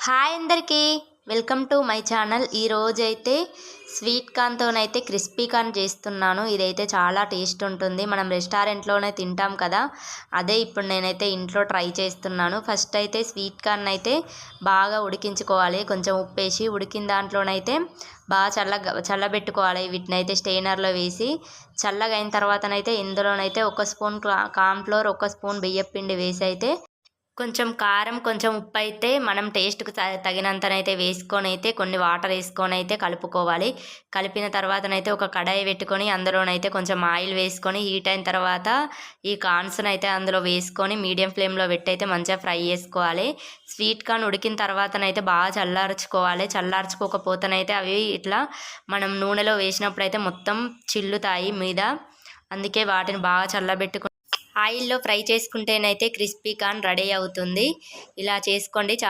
Hi అందరికీ welcome to my channel. ఈరోజైతే sweet కార్న్తోనైతే crispy corn చేస్తున్నాను. ఇదైతే చాలా టేస్ట్ ఉంటుంది. మనం రెస్టారెంట్లోనే తింటాం కదా, అదే ఇప్పుడు నేనైతే ఇంట్లో ట్రై చేస్తున్నాను. ఫస్ట్ అయితే స్వీట్ కార్న్ అయితే బాగా ఉడికించుకోవాలి. కొంచెం ఉప్పేసి ఉడికిన దాంట్లోనైతే బాగా చల్లబెట్టుకోవాలి. వీటినైతే స్టెయినర్లో వేసి చల్లగా అయిన తర్వాతనైతే ఇందులోనైతే ఒక స్పూన్ కార్న్ఫ్లోర్, ఒక స్పూన్ బియ్యపిండి వేసి అయితే కొంచెం కారం, కొంచెం ఉప్పు అయితే మనం టేస్ట్‌కి తగినంతనైతే వేసుకొని అయితే కొన్ని వాటర్ వేసుకొని అయితే కలుపుకోవాలి. కలిపిన తర్వాతనైతే ఒక కడాయి పెట్టుకొని అందులోనైతే కొంచెం ఆయిల్ వేసుకొని హీట్ అయిన తర్వాత ఈ కార్న్స్‌నైతే అందులో వేసుకొని మీడియం ఫ్లేమ్‌లో పెట్టి అయితే మంచిగా ఫ్రై చేసుకోవాలి. స్వీట్ కార్న్ ఉడికిన తర్వాతనైతే బాగా చల్లార్చుకోవాలి. చల్లార్చుకోకపోతేనైతే అవి ఇట్లా మనం నూనెలో వేసినప్పుడైతే మొత్తం చిల్లుతాయి మీద. అందుకే వాటిని బాగా చల్లబెట్టుకొని ఆయిల్లో ఫ్రై చేసుకుంటేనైతే క్రిస్పీ కార్న్ రెడీ అవుతుంది. ఇలా చేసుకోండి.